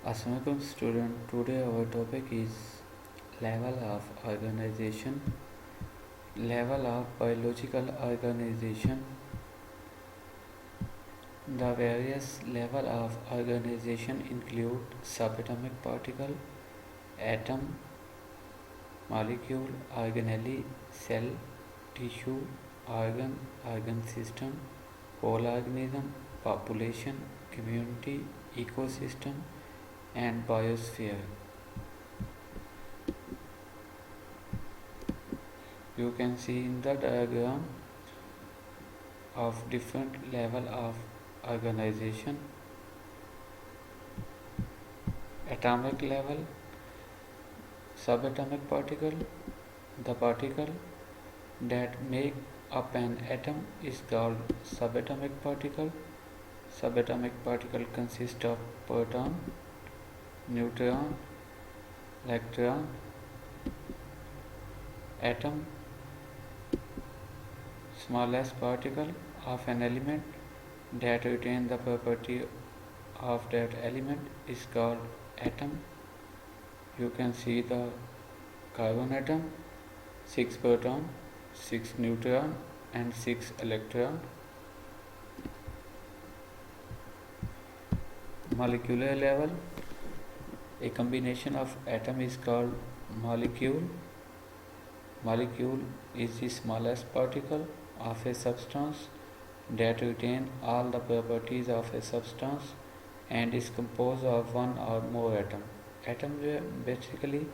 Assalamualaikum student. Today our topic is level of organization. Level of biological organization. The various level of organization include subatomic particle, atom, molecule, organelle, cell, tissue, organ system, whole organism, population, community, ecosystem, and biosphere. You can see in the diagram of different level of organization. Atomic level, subatomic particle. The particle that make up an atom is called subatomic particle. Subatomic particle consists of proton, neutron, electron, atom. Smallest particle of an element that retain the property of that element is called atom. You can see the carbon atom, 6 proton, 6 neutron and 6 electron. Molecular level, a combination of atom is called molecule. Molecule is the smallest particle of a substance that retain all the properties of a substance and is composed of one or more atom. Atom जो है basically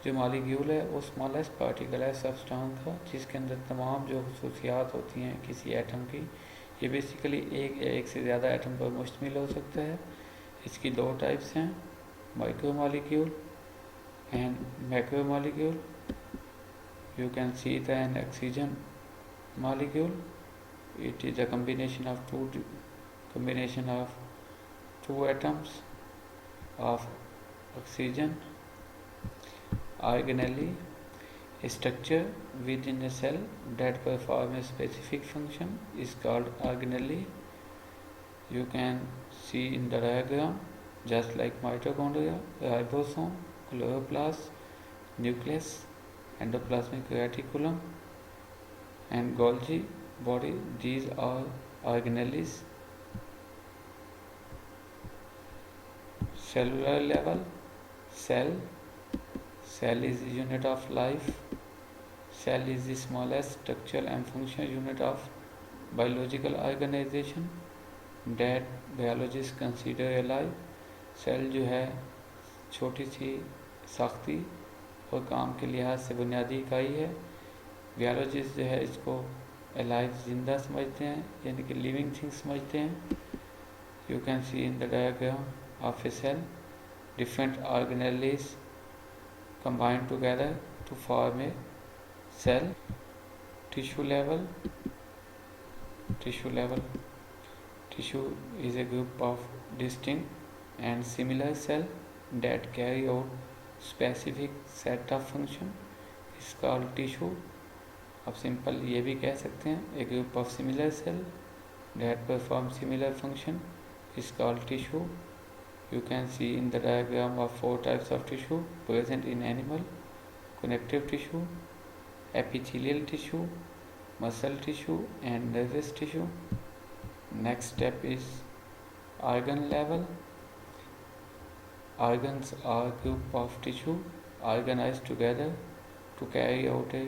जो molecule है वो smallest particle है substance का जिसके अंदर तमाम जो खसूसियात होती हैं किसी एटम की ये बेसिकली एक या एक से ज़्यादा एटम पर मुश्तमिल हो सकता है. इसकी दो टाइप्स हैं, micro molecule and macro molecule. You can see the an oxygen molecule. It is a combination of two atoms of oxygen. Organelle, a structure within a cell that perform a specific function is called organelle. You can see in the diagram just like mitochondria, ribosome, chloroplast, nucleus, endoplasmic reticulum and Golgi body. These are organelles. Cellular level, cell is the unit of life. Cell is the smallest structural and functional unit of biological organization that biologists consider alive. Cell जो है छोटी सी साख्ती और काम के लिहाज से बुनियादी इकाई है. बियोलॉजिस्ट जो है इसको अलाइव जिंदा समझते हैं यानी कि लिविंग थिंग समझते हैं. You can see in the diagram of a cell different organelles combined together to form a cell. Tissue level tissue is a group of distinct and similar cell that carry out specific set of function is called tissue. अब simple ये भी कह सकते हैं a group of similar cell that perform similar function is called tissue. You can see in the diagram of 4 types of tissue present in animal: connective tissue, epithelial tissue, muscle tissue and nervous tissue. Next step is organ level. Organs are a group of tissue organized together to carry out a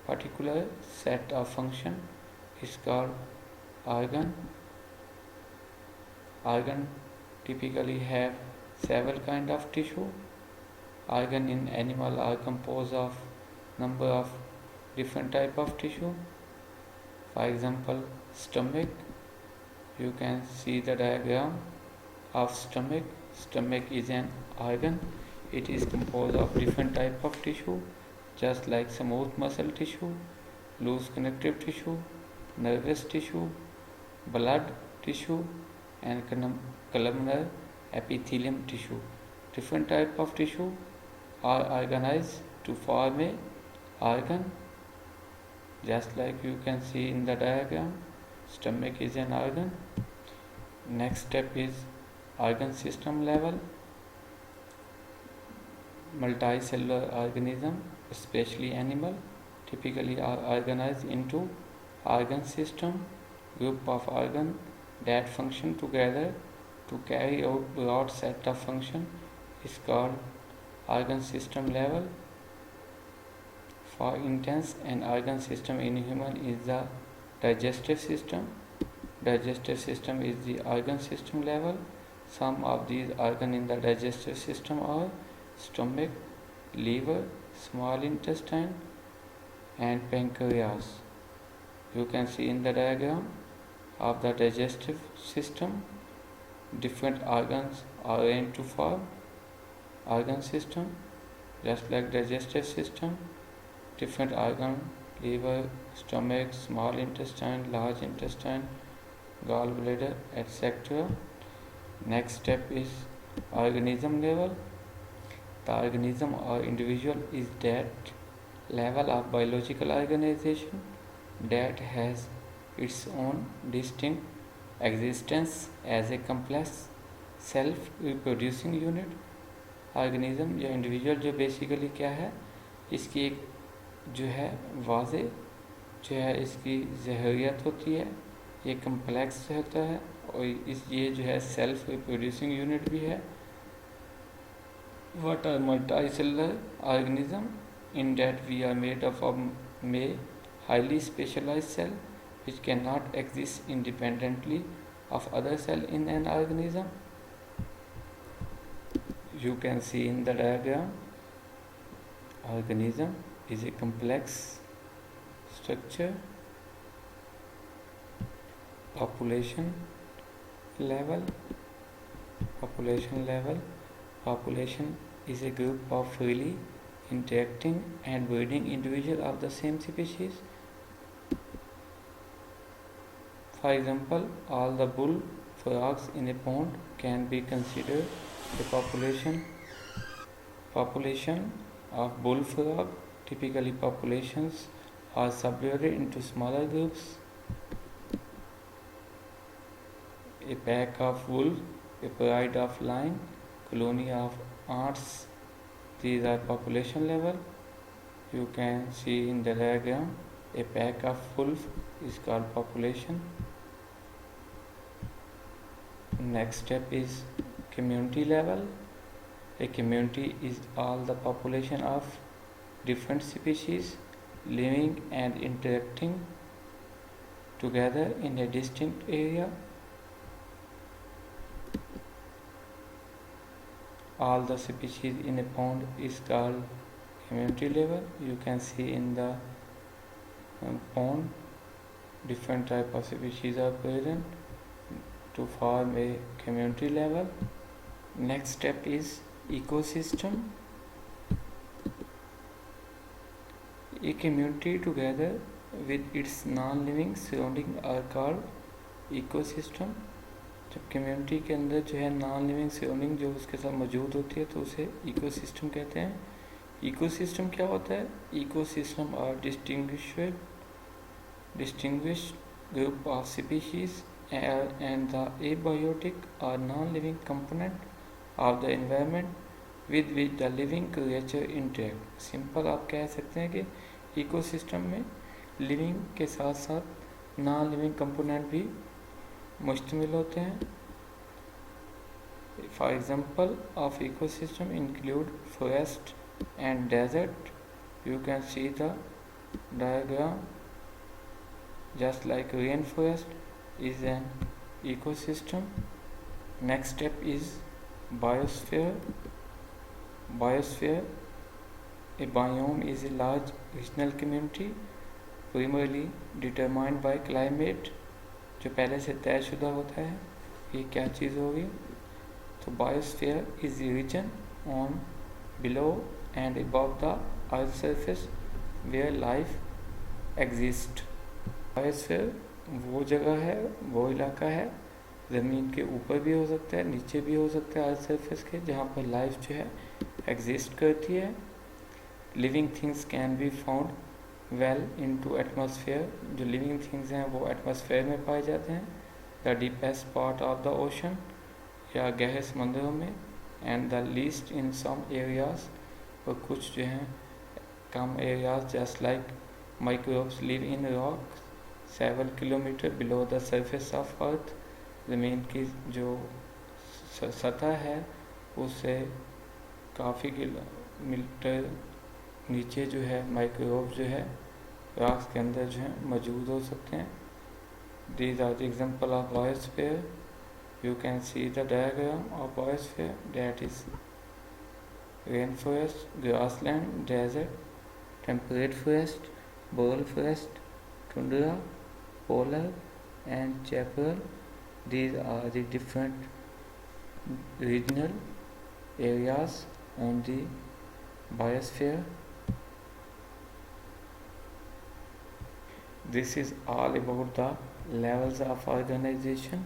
particular set of function is called organ. Organ typically have several kind of tissue. Organ in animal are composed of number of different type of tissue. For example, stomach. You can see the diagram of stomach. Stomach is an organ. It is composed of different type of tissue just like smooth muscle tissue, loose connective tissue, nervous tissue, blood tissue and columnar epithelium tissue. Different type of tissue are organized to form a organ just like you can see in the diagram. Stomach is an organ. Next step is organ system level. multicellular organism, especially animal, typically are organized into organ system, group of organ that function together to carry out broad set of function is called organ system level. For instance, an organ system in human is the digestive system. Digestive system is the organ system level. Some of these organs in the digestive system are stomach, liver, small intestine, and pancreas. You can see in the diagram of the digestive system, different organs are arranged to form organ system. Just like digestive system, different organ, liver, stomach, small intestine, large intestine, gallbladder, etc. Next step is organism level. The organism or individual is that level of biological organization that has its own distinct existence as a complex self-reproducing unit. Organism या individual जो basically क्या है, इसकी एक जो है वाज़े जो है इसकी ज़हरियत होती है, ये कम्प्लेक्स होता है और ये जो है सेल्फ रिप्रोड्यूसिंग यूनिट भी है. What are multicellular organism? In that we are made up of a highly specialized cell which cannot exist independently of other cell in an organism. You can see in the diagram, organism is a complex structure. Population level. Population is a group of freely interacting and breeding individuals of the same species. For example, all the bull frogs in a pond can be considered a population. Population of bullfrog. Typically, populations are subdivided into smaller groups. A pack of wolves, a pride of lion, colony of ants. These are population level. You can see in the diagram, a pack of wolves is called population. Next step is community level. A community is all the population of different species living and interacting together in a distinct area. All the species in a pond is called community level. You can see in the pond different type of species are present to form a community level. Next step is ecosystem. A community together with its non-living surrounding are called ecosystem. जब community के अंदर जो है non living surrounding जो उसके साथ मौजूद होती है तो उसे इकोसिस्टम कहते हैं. इकोसिस्टम क्या होता है? Ecosystem are distinguished group of species and the abiotic or non-living component of the environment with which the living creature interact. Simple आप कह सकते हैं कि इकोसिस्टम में लिविंग के साथ साथ नॉन लिविंग कंपोनेंट भी मुश्तमिल होते हैं. For example of ecosystem include forest and desert. You can see the diagram. Just like rain forest is an ecosystem. Next step is biosphere. A biome is a large regional community primarily determined by climate. जो पहले से तयशुदा होता है ये क्या चीज़ होगी. तो biosphere is the region on, below and above the earth surface where life exists. Biosphere वो जगह है, वो इलाका है, ज़मीन के ऊपर भी हो सकता है, नीचे भी हो सकता है अर्थ सरफेस के, जहाँ पर लाइफ जो है एग्जिस्ट करती है. Living things can be found well into atmosphere. जो लिविंग थिंग्स हैं वो एटमॉस्फेयर में पाए जाते हैं. The deepest part of the ocean या गहरे समंदरों में. And the least in some areas और कुछ जो हैं कम areas just like microbes live in rock several kilometre below the surface of earth. ज़मीन की जो सतह है उससे काफ़ी किलोमीटर नीचे जो है माइक्रोब जो है रॉक्स के अंदर जो है मौजूद हो सकते हैं। These are the example of biosphere. You can see the diagram of biosphere, that is rainforest, grassland, desert, temperate forest, boreal forest, tundra, polar and chaparral. These are the different regional areas on the biosphere. This is all about the levels of organization.